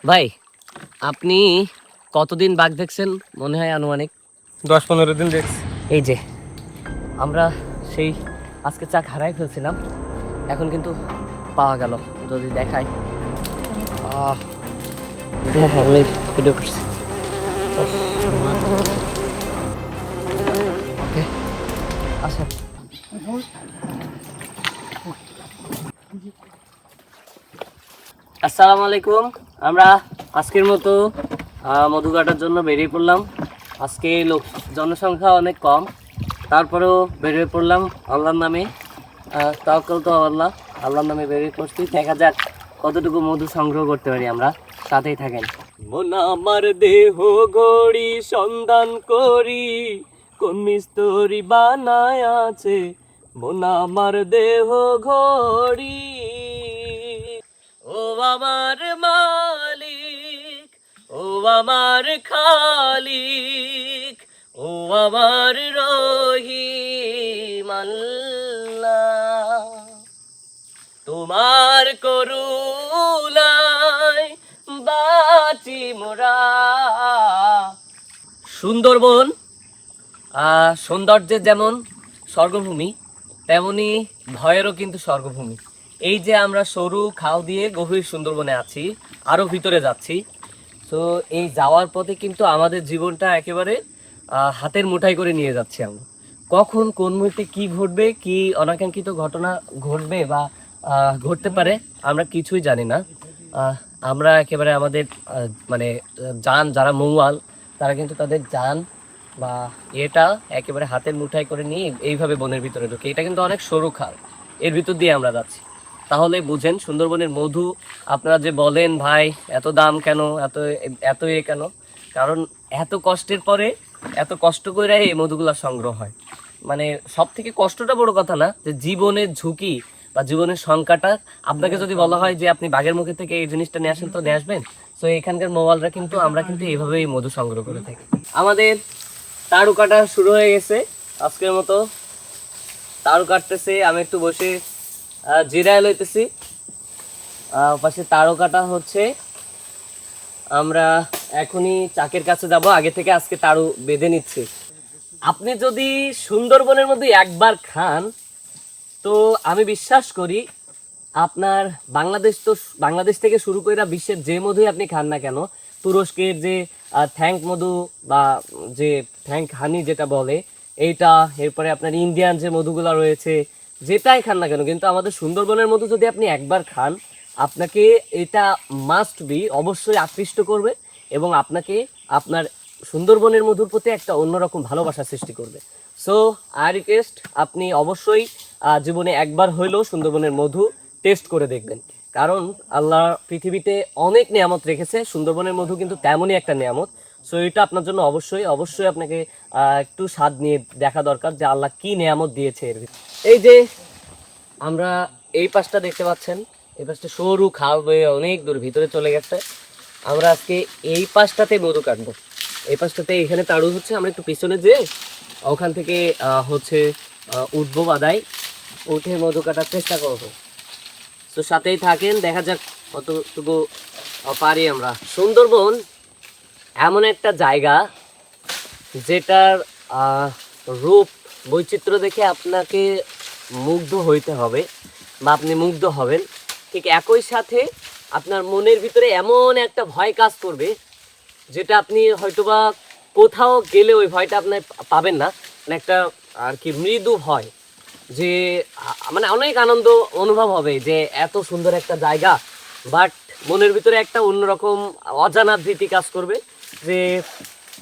ভাই, আপনি কতদিন বাঘ দেখছেন মনে হয় আনুমানিক? 10-15 দিন দেখছি। এই যে আমরা সেই আজকে চাক হারাই ফেলছিলাম, এখন কিন্তু পাওয়া গেল। যদি দেখাই, আমি ভিডিও করছি। ওকে, আচ্ছা। আসসালামু আলাইকুম। আমরা আজকের মতো মধু কাটার জন্য বেরিয়ে পড়লাম। আজকে জনসংখ্যা অনেক কম, তারপরেও বেরিয়ে পড়লাম আল্লাহর নামে। তাওয়াক্কাল তো আল্লাহ, আল্লাহর নামে বেরিয়ে পড়ছি। দেখা যাক কতটুকু মধু সংগ্রহ করতে পারি আমরা। সাথেই থাকেন। মন আমার দেহ ঘড়ি সন্ধান করি, কোন মিস্ত্রি বানায় আছে মন আমার দেহ ঘড়ি। ও আমার মালিক, ও আমার খালিক, ও আমার রহিম আল্লাহ, তোমার করুণায় বাঁচি মোরা। সুন্দরবন সৌন্দর্যের যেমন স্বর্গভূমি, তেমনি ভয়েরও কিন্তু স্বর্গভূমি। এই যে আমরা সরু খাল দিয়ে গভীর সুন্দরবনে আছি, আরও ভিতরে যাচ্ছি। তো এই যাওয়ার পথে কিন্তু আমাদের জীবনটা একেবারে হাতের মুঠাই করে নিয়ে যাচ্ছি আমরা। কখন কোন মুহূর্তে কি ঘটবে, কি অনাকাঙ্ক্ষিত ঘটনা ঘটবে বা ঘটতে পারে, আমরা কিছুই জানি না। আমরা একেবারে আমাদের মানে যান, যারা মৌয়াল তারা কিন্তু তাদের যান বা এটা একেবারে হাতের মুঠাই করে নিয়ে এইভাবে বনের ভিতরে ঢুকে। এটা কিন্তু অনেক সরু খাল, এর ভিতর দিয়ে আমরা যাচ্ছি। তাহলে বুঝেন সুন্দরবনের মধু আপনারা যে বলেন ভাই এত দাম কেন, এত এত কেন, কারণ এত কষ্টের পরে এত কষ্ট করে এই মধুগুলা সংগ্রহ হয়। মানে সব থেকে কষ্টটা বড় কথা না, যে জীবনের ঝুঁকি বা জীবনের সংখ্যাটা আপনাকে যদি বলা হয় যে আপনি বাঘের মুখে থেকে এই জিনিসটা নিয়ে আসেন, তো নিয়ে আসবেন। তো এখানকার মোবাইলরা কিন্তু আমরা কিন্তু এইভাবেই মধু সংগ্রহ করে থাকি। আমাদের তাড়ু কাটা শুরু হয়ে গেছে আজকের মতো। তাড়ু কাটতেছে, আমি একটু বসে জিরায় লইতেছি। পাশে তাড়ু কাটা হচ্ছে। আমরা এখনই চাকের কাছে যাব, আগে থেকে আজকে তাড়ু বেঁধে নিচ্ছি। আপনি যদি সুন্দরবনের মধ্যে একবার খান, তো আমি বিশ্বাস করি আপনার বাংলাদেশ থেকে শুরু করে বিশ্বের যে মধুই আপনি খান না কেন, তুরস্কের যে থ্যাঙ্ক মধু বা যে থ্যাঙ্ক হানি যেটা বলে এইটা, এরপরে আপনার ইন্ডিয়ান যে মধুগুলো রয়েছে, যেটাই খান না কেন, কিন্তু আমাদের সুন্দরবনের মধু যদি আপনি একবার খান, আপনাকে এটা মাস্ট বি অবশ্যই আকৃষ্ট করবে এবং আপনাকে আপনার সুন্দরবনের মধুর প্রতি একটা অন্যরকম ভালোবাসা সৃষ্টি করবে। সো আই রিকোয়েস্ট, আপনি অবশ্যই জীবনে একবার হইলেও সুন্দরবনের মধু টেস্ট করে দেখবেন। কারণ আল্লাহ পৃথিবীতে অনেক নিয়ামত রেখেছে, সুন্দরবনের মধু কিন্তু তেমনই একটা নিয়ামত। সো এটা আপনার জন্য অবশ্যই অবশ্যই আপনাকে একটু স্বাদ নিয়ে দেখা দরকার যে আল্লাহ কি নিয়ামত দিয়েছে এর ভিতরে। এই যে আমরা এই পাশটা দেখতে পাচ্ছেন, এই পাশটা সরু খাল বয়ে অনেক দূর ভিতরে চলে গেছে। আমরা আজকে এই পাশটাতে মধু কাটবো। এই পাশটাতে এখানে তাড়ু হচ্ছে, আমরা একটু পিছনে যে ওখান থেকে হচ্ছে উঠবো বাদায়, উঠে মধু কাটার চেষ্টা করবো। তো সাথেই থাকেন, দেখা যাক কতটুকু পারি আমরা। সুন্দরবন এমন একটা জায়গা যেটার রূপ বৈচিত্র্য দেখে আপনাকে মুগ্ধ হইতে হবে বা আপনি মুগ্ধ হবেন। ঠিক একই সাথে আপনার মনের ভিতরে এমন একটা ভয় কাজ করবে যেটা আপনি হয়তোবা কোথাও গেলে ওই ভয়টা আপনি পাবেন না। মানে একটা আর কি মৃদু ভয়, যে মানে অনেক আনন্দ অনুভব হবে যে এত সুন্দর একটা জায়গা, বাট মনের ভিতরে একটা অন্যরকম অজানা ভীতি কাজ করবে যে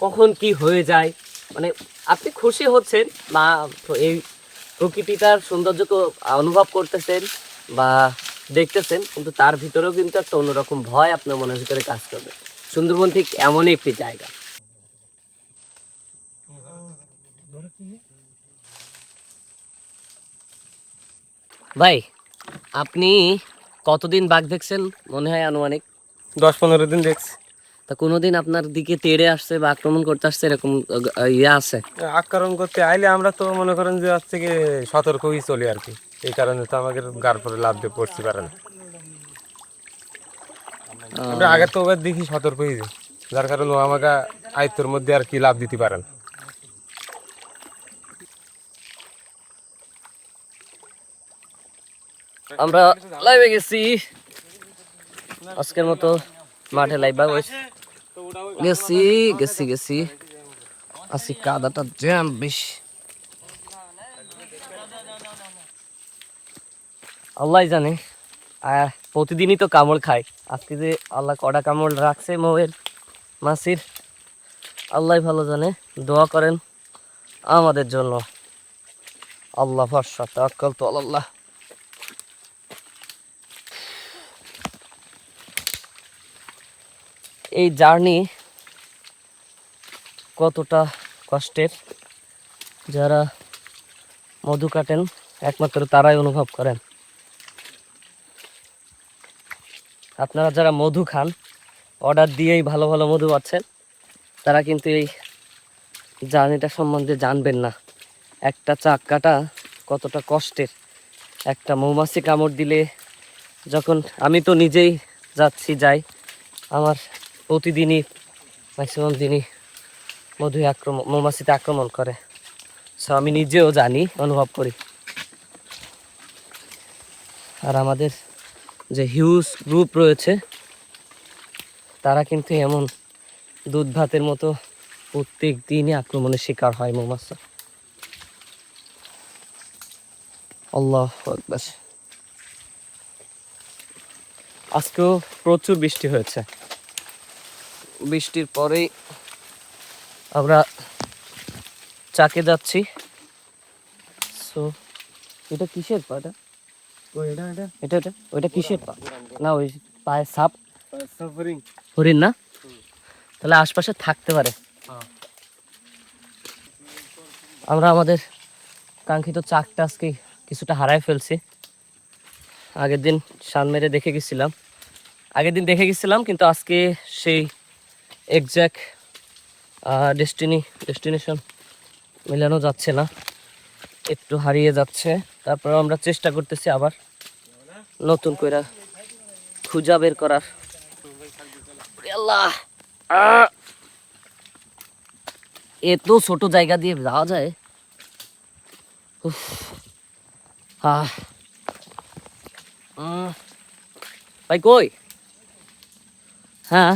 কখন কি হয়ে যায়। মানে আপনি খুশি হচ্ছেন বা এই প্রকৃতিটার সৌন্দর্যকে অনুভব করতেছেন বা দেখতেছেন, কিন্তু তার ভিতরেও কিন্তু একটা অন্যরকম ভয় আপনার মনের ভিতরে কাজ করবে। সুন্দরবন ঠিক এমনই একটি জায়গা। ভাই, আপনি কতদিন বাঘ দেখছেন মনে হয় আনুমানিক? 10-15 দিন দেখছি। তা কোনোদিন আপনার দিকে তেড়ে আসছে বা আক্রমণ করতে আসছে এরকম ইয়ে আছে? আক্রমণ করতে আইলে আমরা তো মনে করেন যে হচ্ছে কি সতর্কই চলি আর কি। এই কারণে তো আমাদের গার পরে লাফ দিয়ে পড়তে পারে না। আমরা আগে তো ওবার দেখি সতর্ক হয়ে যাই, যার কারণে ও আমাকে আয়ত্তর মধ্যে আর কি লাভ দিতে পারে না। আমরা লাইভে গেছি আজকের মতো, মাঠে লাইভ গেছি গেছি গেছি আজকে কাদাটা জ্যাম বেশি, আল্লাহ জানে। আর প্রতিদিনই তো কামড় খায়, আজকে যে আল্লাহ কটা কামড় রাখছে মৌয়ের মাসির, আল্লাহ ভালো জানে। দোয়া করেন আমাদের জন্য। আল্লাহ ভরসা, তাওয়াক্কাল তু আলাল্লাহ। এই জার্নি কতটা কষ্টের, যারা মধু কাটেন একমাত্র তারাই অনুভব করেন। আপনারা যারা মধু খান, অর্ডার দিয়েই ভালো ভালো মধু পাচ্ছেন, তারা কিন্তু এই জার্নিটা সম্বন্ধে জানবেন না। একটা চাক কাটা কতটা কষ্টের। একটা মৌমাছি কামড় দিলে, যখন আমি তো নিজেই যাই, আমার প্রতিদিনই ম্যাক্সিমাম দিনই মৌমাছিতে আক্রমণ করে। সো আমি নিজেও জানি, অনুভব করি। আর আমাদের যে হিউজ গ্রুপ রয়েছে, তারা কিন্তু এমন দুধ ভাতের মতো প্রত্যেক দিনই আক্রমণের শিকার হয় মৌমাছি। আল্লাহু আকবার। আজকেও প্রচুর বৃষ্টি হয়েছে। বৃষ্টির পরেই আমরা চাকে যাচ্ছি। সো এটা কিসের পা? এটা ওইটা কিসের পা? না ওই পায়ে সাপ, হরিণ না? তাহলে আশপাশে থাকতে পারে। আমরা আমাদের কাঙ্ক্ষিত চাকটা আজকে কিছুটা হারাই ফেলছি। আগের দিন শান মেরে দেখে গেছিলাম, কিন্তু আজকে সেই এক্স্যাক্ট ডেস্টিনেশন মেলানো যাচ্ছে না, একটু হারিয়ে যাচ্ছে। তারপর আমরা চেষ্টা করতেছি আবার নতুন করে খুঁজা বের করার। আল্লাহ, এত ছোট জায়গা দিয়ে যাওয়া যায়? উফ, ভাই কই? হ্যাঁ,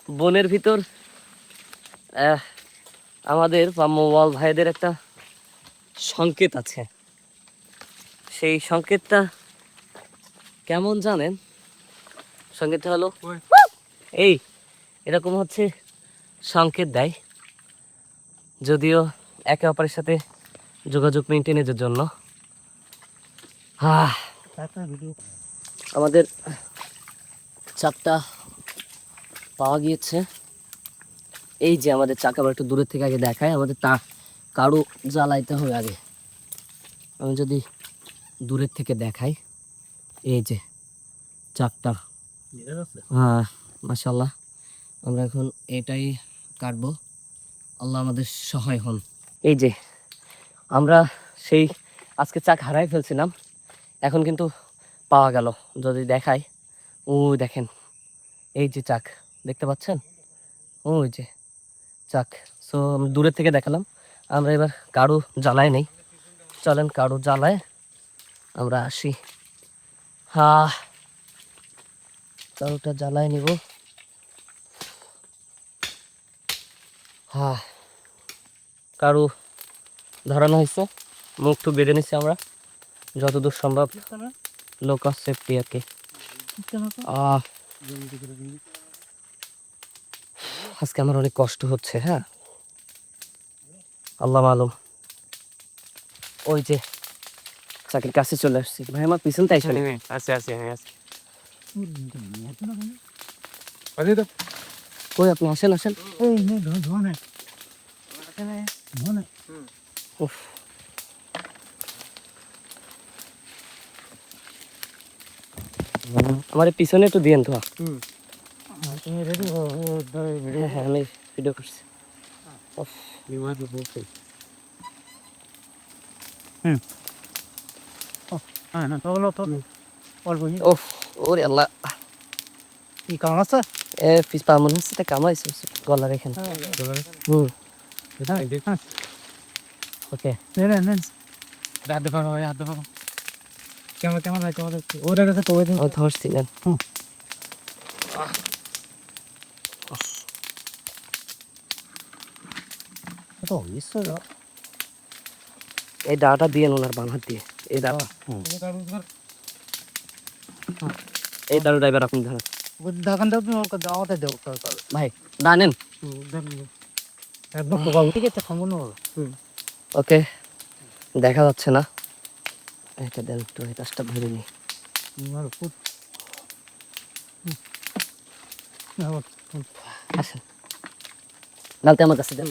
বনের ভিতর আমাদের বা মোবাইল ভাইদের একটা সংকেত আছে। সেই সংকেতটা কেমন জানেন? সংকেতটা হলো এই, এরকম হচ্ছে সংকেত দেয়, যদিও একে অপরের সাথে যোগাযোগ মেনটেনের জন্য। আমাদের চাকটা পাওয়া গিয়েছে। এই যে আমাদের চাকা, একটু দূরের থেকে আগে দেখায়, আমাদের তা কারো জ্বালাইতে হবে আগে। আমি যদি দূরের থেকে দেখাই, এই যে চাকটা, হ্যাঁ মাশাআল্লাহ। আমরা এখন এটাই কাটবো, আল্লাহ আমাদের সহায় হন। এই যে আমরা সেই আজকে চাক হারাই ফেলছিলাম, এখন কিন্তু পাওয়া গেল। যদি দেখাই, ও দেখেন, এই যে চাক দেখতে পাচ্ছেন, ওই যে চাক। সো আমি দূরের থেকে দেখালাম। আমরা এবার কারো জ্বালায় নেই, চলেন কারো জ্বালায় আমরা আসি। কারোটা জ্বালায় নিব। কারো ধরানো হয়েছে, মুখটু বেঁধে নিচ্ছি আমরা যতদূর সম্ভব, লোকাল সেফটি আর কি। আজকে আমার অনেক কষ্ট হচ্ছে। হ্যাঁ, আল্লাহ মালুম। ওই যে চাকরির কাছে চলে আসছি ভাই, আমার পিছন তাই চলে। কই আপনি? আসেন। উফ, আমার পিছনে একটু দিয়েন তো। হ্যাঁ, আমি ভিডিও করছি। ওরে আল্লাহ, কি কারণ আছে? এ পিস পা মনে হচ্ছে কামাইছে গলার এখানে। হুম এটা দেখুন। ওকে নেন রাত পারো হাত পারো কেমন কেমন লাগে তোমাদের ওর কাছে তো ওই ও ধরছিলেন। তো ইসো এই ডাটা দিয়ে ওনার বাম হাত দিয়ে এই ডাটা এই দাঁড়ো ড্রাইভার আপনি ধরেন দোকান দাও তুমি ওকে দাওয়াতে দাও ভাই ডানেন। একদম বাবু ঠিক আছে সম্পূর্ণ ওকে দেখা যাচ্ছে না, এটা দেন একটু এই কাজটা ধরে নি। আসেন নালতে আমার কাছে দেন।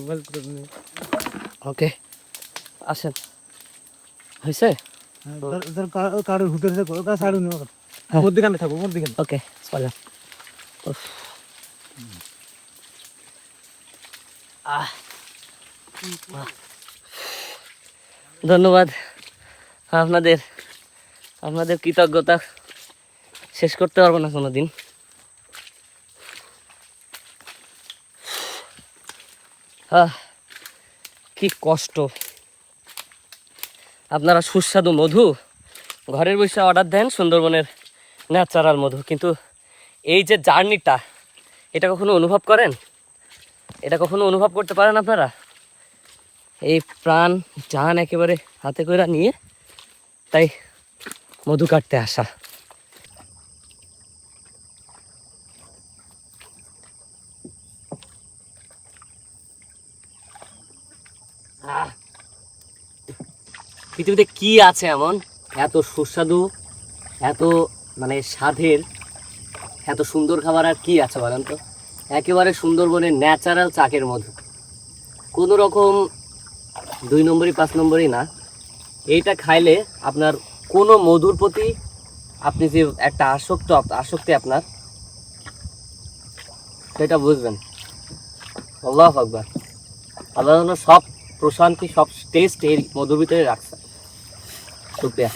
ওকে আসেন হয়েছে। কারোর ভিতরে সাড়ু নেওয়া মধ্যখানে থাকবো মধ্যখানে। ওকে চলেন। ধন্যবাদ আপনাদের, আপনাদের কৃতজ্ঞতা শেষ করতে পারবো না কোনোদিন। কি কষ্ট, আপনারা সুস্বাদু মধু ঘরের বসে অর্ডার দেন, সুন্দরবনের ন্যাচারাল মধু, কিন্তু এই যে জার্নিটা এটা কখনো অনুভব করেন? এটা কখনো অনুভব করতে পারেন আপনারা? এই প্রাণ জান একেবারে হাতে করে নিয়ে তাই মধু কাটতে আসা। পৃথিবীতে কি আছে এমন এত সুস্বাদু, এত মানে স্বাদের, এত সুন্দর খাবার আর কি আছে বলেন তো? একেবারে সুন্দরবনের ন্যাচারাল চাকের মধু, কোনো রকম 2 নম্বরই 5 নম্বরই না। এইটা খাইলে আপনার কোনো মধুর প্রতি আপনি যে একটা আসক্তি আপনার, সেটা বুঝবেন। আল্লাহু আকবার, আল্লাহ সব প্রশান্তি সব টেস্ট এই মধুর ভিতরে রাখছে। শুকরিয়া।